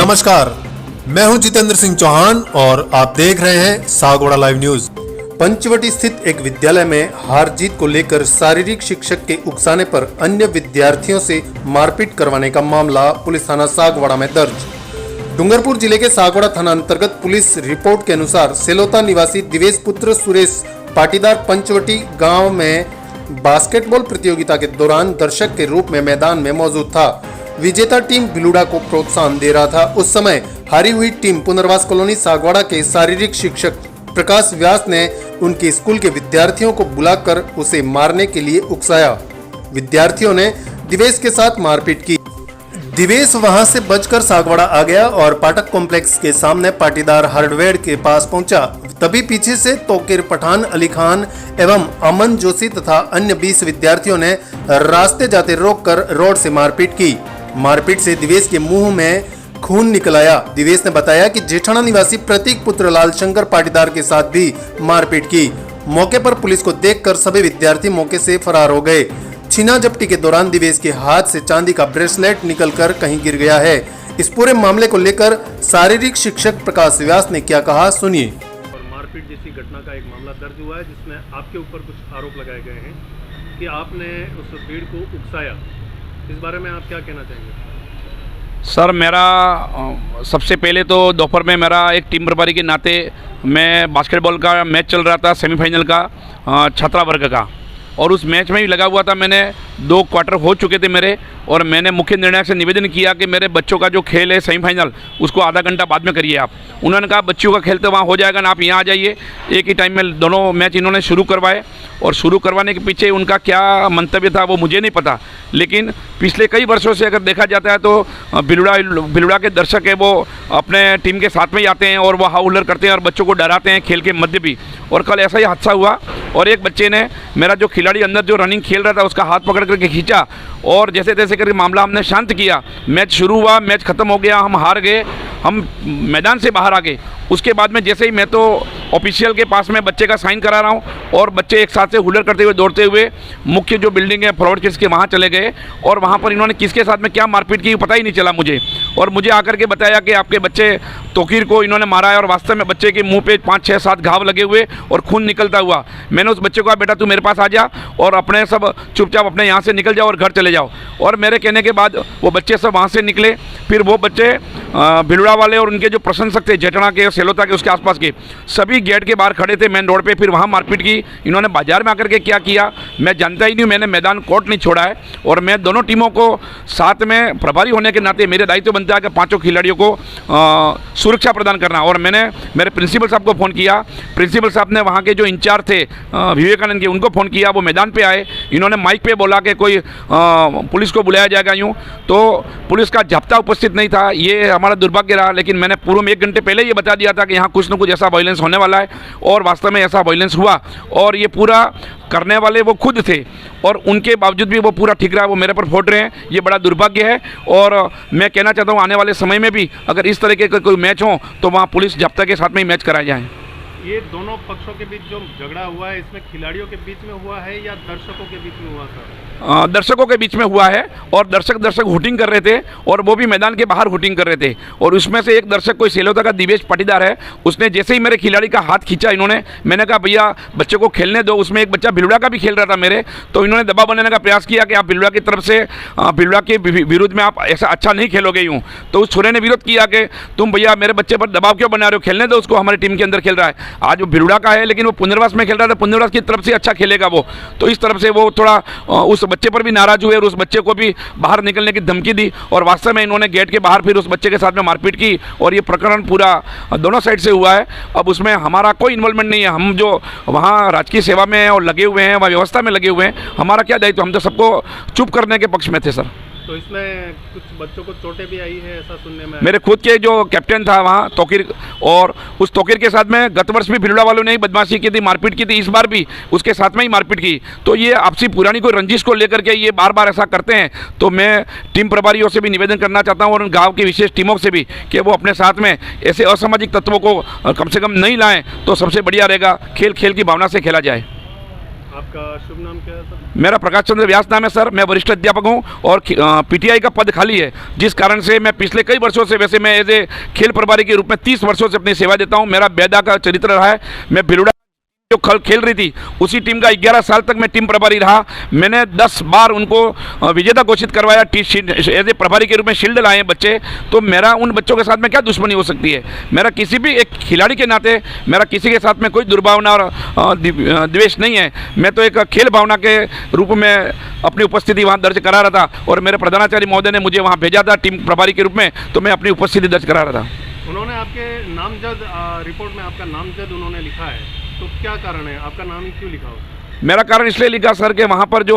नमस्कार, मैं हूं जितेंद्र सिंह चौहान और आप देख रहे हैं सागवाड़ा लाइव न्यूज। पंचवटी स्थित एक विद्यालय में हार जीत को लेकर शारीरिक शिक्षक के उकसाने पर अन्य विद्यार्थियों से मारपीट करवाने का मामला पुलिस थाना सागवाड़ा में दर्ज। डूंगरपुर जिले के सागवाड़ा थाना अंतर्गत पुलिस रिपोर्ट के अनुसार सेलोता निवासी दिवेश पुत्र सुरेश पाटीदार पंचवटी गांव में बास्केटबॉल प्रतियोगिता के दौरान दर्शक के रूप में मैदान में मौजूद था। विजेता टीम भिलुड़ा को प्रोत्साहन दे रहा था। उस समय हारी हुई टीम पुनर्वास कॉलोनी सागवाड़ा के शारीरिक शिक्षक प्रकाश व्यास ने उनके स्कूल के विद्यार्थियों को बुलाकर उसे मारने के लिए उकसाया। विद्यार्थियों ने दिवेश के साथ मारपीट की। दिवेश वहां से बचकर सागवाड़ा आ गया और पाठक कॉम्प्लेक्स के सामने पाटीदार हार्डवेयर के पास पहुंचा। तभी पीछे से तोकिर पठान, अली खान एवं अमन जोशी तथा अन्य 20 विद्यार्थियों ने रास्ते जाते रोककर रोड से मारपीट की। मारपीट से दिवेश के मुंह में खून निकल आया। दिवेश ने बताया कि जेठाना निवासी प्रतीक पुत्र लाल शंकर पाटीदार के साथ भी मारपीट की। मौके पर पुलिस को देखकर सभी विद्यार्थी मौके से फरार हो गए। छीना झपटी के दौरान दिवेश के हाथ से चांदी का ब्रेसलेट निकलकर कहीं गिर गया है। इस पूरे मामले को लेकर शारीरिक शिक्षक प्रकाश व्यास ने क्या कहा, सुनिए। मारपीट जैसी घटना का एक मामला दर्ज हुआ है जिसमें आपके ऊपर कुछ आरोप लगाए गए हैं कि आपने उस भीड़ को उकसाया। इस बारे में आप क्या कहना चाहेंगे? सर, मेरा सबसे पहले तो दोपहर में मेरा एक टीम प्रभारी के नाते मैं बास्केटबॉल का मैच चल रहा था, सेमीफाइनल का छात्रा वर्ग का, और उस मैच में भी लगा हुआ था। मैंने 2 क्वार्टर हो चुके थे मेरे, और मैंने मुख्य निर्णायक से निवेदन किया कि मेरे बच्चों का जो खेल है सेमीफाइनल, उसको आधा घंटा बाद में करिए आप। उन्होंने कहा बच्चों का खेल तो वहाँ हो जाएगा ना, आप यहाँ आ जाइए। एक ही टाइम में दोनों मैच इन्होंने शुरू करवाए, और शुरू करवाने के पीछे उनका क्या मंतव्य था वो मुझे नहीं पता, लेकिन पिछले कई वर्षों से अगर देखा जाता है तो भिलुड़ा के दर्शक है वो अपने टीम के साथ में ही आते हैं और वो हाउलर करते हैं और बच्चों को डराते हैं खेल के मध्य भी। और कल ऐसा ही हादसा हुआ, और एक बच्चे ने मेरा जो खिलाड़ी अंदर जो रनिंग खेल रहा था उसका हाथ पकड़ करके खींचा, और जैसे तैसे करके मामला हमने शांत किया। मैच शुरू हुआ, मैच ख़त्म हो गया, हम हार गए, हम मैदान से बाहर आ गए। उसके बाद में जैसे ही मैं तो ऑफिशियल के पास में बच्चे का साइन करा रहा हूँ, और बच्चे एक साथ से हुलर करते हुए दौड़ते हुए मुख्य जो बिल्डिंग है फॉरवर्ड किस के वहाँ चले गए, और वहाँ पर इन्होंने किसके साथ में क्या मारपीट की पता ही नहीं चला मुझे। और मुझे आकर के बताया कि आपके बच्चे तोकीर को इन्होंने मारा है, और वास्तव में बच्चे के मुंह पे 5, 6, 7 घाव लगे हुए और खून निकलता हुआ। मैंने उस बच्चे को कहा बेटा तू मेरे पास आ जा और अपने सब चुपचाप अपने यहाँ से निकल जाओ और घर चले जाओ। और मेरे कहने के बाद वो बच्चे सब वहाँ से निकले। फिर वो बच्चे भिलुड़ा वाले और उनके जो प्रशंसक थे जेठना के, सेलोता के, उसके आसपास के सभी गेट के बाहर खड़े थे मेन रोड पे। फिर वहाँ मारपीट की। इन्होंने बाजार में आकर के क्या किया मैं जानता ही नहीं। मैंने मैदान कोर्ट नहीं छोड़ा है, और मैं दोनों टीमों को साथ में प्रभारी होने के नाते मेरे दायित्व बनता है कि 5 खिलाड़ियों को सुरक्षा प्रदान करना। और मैंने मेरे प्रिंसिपल साहब को फ़ोन किया। प्रिंसिपल साहब ने वहाँ के जो इंचार्ज थे विवेकानंद के, उनको फ़ोन किया। वो मैदान पे आए। इन्होंने माइक पे बोला कि कोई पुलिस को बुलाया जाएगा यूँ, तो पुलिस का जाब्ता उपस्थित नहीं था। ये हमारा दुर्भाग्य रहा, लेकिन मैंने पूर्व में 1 घंटे पहले ये बता दिया था कि यहाँ कुछ न कुछ ऐसा वायलेंस होने वाला है, और वास्तव में ऐसा वायलेंस हुआ। और ये पूरा करने वाले वो खुद थे, और उनके बावजूद भी वो पूरा ठीक रहा। वो मेरे पर फोड़ रहे हैं, ये बड़ा दुर्भाग्य है। और मैं कहना चाहता हूँ आने वाले समय में भी अगर इस तरीके का कोई मैच हो तो वहाँ पुलिस जब्ता के साथ में ही मैच कराए जाएँ। ये दोनों पक्षों के बीच जो झगड़ा हुआ है, इसमें खिलाड़ियों के बीच में हुआ है या दर्शकों के बीच में हुआ था? दर्शकों के बीच में हुआ है, और दर्शक हुटिंग कर रहे थे, और वो भी मैदान के बाहर हुटिंग कर रहे थे। और उसमें से एक दर्शक कोई सेलोता का दिवेश पाटीदार है, उसने जैसे ही मेरे खिलाड़ी का हाथ खींचा इन्होंने, मैंने कहा भैया बच्चे को खेलने दो। उसमें एक बच्चा भिलुड़ा का भी खेल रहा था मेरे, तो इन्होंने दबाव बनाने का प्रयास किया कि आप भिलुड़ा की तरफ से भिलुड़ा के विरुद्ध में आप ऐसा अच्छा नहीं खेलोगे यूँ। तो उस छोरे ने विरोध किया कि तुम भैया मेरे बच्चे पर दबाव क्यों बना रहे हो, खेलने दो उसको, हमारी टीम के अंदर खेल रहा है। आज वो भिलुड़ा है, लेकिन वो पुनर्वास में खेल रहा था, पुनर्वास की तरफ से अच्छा खेलेगा वो। तो इस तरफ से वो थोड़ा उस बच्चे पर भी नाराज हुए और उस बच्चे को भी बाहर निकलने की धमकी दी, और वास्तव में इन्होंने गेट के बाहर फिर उस बच्चे के साथ में मारपीट की। और ये प्रकरण पूरा दोनों साइड से हुआ है। अब उसमें हमारा कोई इन्वॉल्वमेंट नहीं है। हम जो वहाँ राजकीय सेवा में हैं और लगे हुए हैं, वहाँ व्यवस्था में लगे हुए हैं, हमारा क्या दायित्व, हम तो सबको चुप करने के पक्ष में थे सर। तो इसमें कुछ बच्चों को चोटें भी आई है ऐसा सुनने में? मेरे खुद के जो कैप्टन था वहाँ तोकीर, और उस तोकीर के साथ में गत वर्ष भी भिलुड़ा वालों ने ही बदमाशी की थी, मारपीट की थी, इस बार भी उसके साथ में ही मारपीट की। तो ये आपसी पुरानी कोई रंजिश को लेकर के ये बार बार ऐसा करते हैं। तो मैं टीम प्रभारियों से भी निवेदन करना चाहता हूँ और उन गाँव की विशेष टीमों से भी कि वो अपने साथ में ऐसे असामाजिक तत्वों को कम से कम नहीं लाएँ, तो सबसे बढ़िया रहेगा। खेल खेल की भावना से खेला जाए। आपका शुभ नाम क्या है सर? मेरा प्रकाश चंद्र व्यास नाम है सर। मैं वरिष्ठ अध्यापक हूँ और पीटीआई का पद खाली है, जिस कारण से मैं पिछले कई वर्षों से, वैसे मैं एज ए खेल प्रभारी के रूप में 30 वर्षों से अपनी सेवा देता हूँ। मेरा बेदा का चरित्र रहा है। मैं भिलुड़ा जो खेल रही थी उसी टीम का 11 साल तक मैं टीम प्रभारी रहा। मैंने 10 बार उनको विजेता घोषित करवाया। एज ए प्रभारी के रूप में शील्ड लाए हैं बच्चे। तो मेरा उन बच्चों के साथ में क्या दुश्मनी हो सकती है? मेरा किसी भी एक खिलाड़ी के नाते मेरा किसी के साथ में कोई दुर्भावना और द्वेष नहीं है। मैं तो एक खेल भावना के रूप में अपनी उपस्थिति वहाँ दर्ज करा रहा था और मेरे प्रधानाचार्य महोदय ने मुझे वहाँ भेजा था टीम प्रभारी के रूप में, तो मैं अपनी उपस्थिति दर्ज करा रहा था। उन्होंने आपके नामजद रिपोर्ट में आपका नामजद उन्होंने लिखा है, तो क्या कारण है? आपका नाम ही क्यों लिखा हो? मेरा कारण इसलिए लिखा सर कि वहाँ पर जो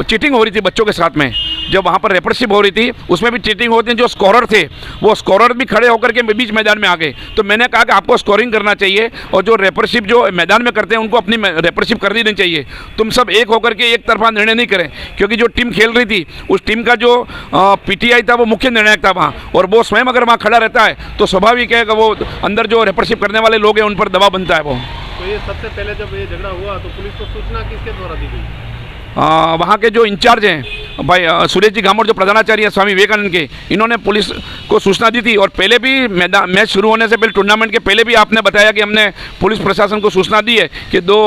चीटिंग हो रही थी बच्चों के साथ में, जब वहाँ पर रेफरशिप हो रही थी उसमें भी चीटिंग होती है। जो स्कोरर थे वो स्कोरर भी खड़े होकर के बीच मैदान में आ गए। तो मैंने कहा कि आपको स्कोरिंग करना चाहिए और जो रेफरशिप जो मैदान में करते हैं उनको अपनी रेफरशिप कर देनी चाहिए। तुम सब एक होकर के एक तरफा निर्णय नहीं करें, क्योंकि जो टीम खेल रही थी उस टीम का जो पीटीआई था वो मुख्य निर्णायक था वहाँ, और वो स्वयं अगर वहाँ खड़ा रहता है तो स्वाभाविक है कि वो अंदर जो रेफरशिप करने वाले लोग हैं उन पर दबाव बनता है वो। तो ये सबसे पहले जब ये झगड़ा हुआ तो पुलिस को सूचना किसके द्वारा दी गई? वहाँ के जो इंचार्ज हैं भाई सुरेश जी गामोड़, जो प्रधानाचार्य हैं स्वामी विवेकानंद के, इन्होंने पुलिस को सूचना दी थी। और पहले भी मैच शुरू होने से पहले, टूर्नामेंट के पहले भी आपने बताया कि हमने पुलिस प्रशासन को सूचना दी है कि 2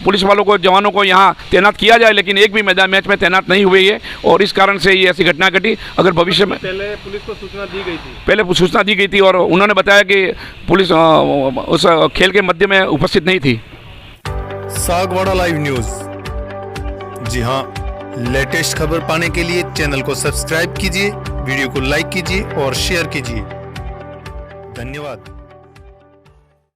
पुलिस वालों को, जवानों को यहाँ तैनात किया जाए, लेकिन एक भी मैच में तैनात नहीं हुई है और इस कारण से ये ऐसी घटना घटी। अगर भविष्य में पहले पुलिस को सूचना दी गई थी? पहले सूचना दी गई थी और उन्होंने बताया कि पुलिस उस खेल के मध्य में उपस्थित नहीं थी। Sagwara live news. जी हाँ, लेटेस्ट खबर पाने के लिए चैनल को सब्सक्राइब कीजिए, वीडियो को लाइक कीजिए और शेयर कीजिए। धन्यवाद।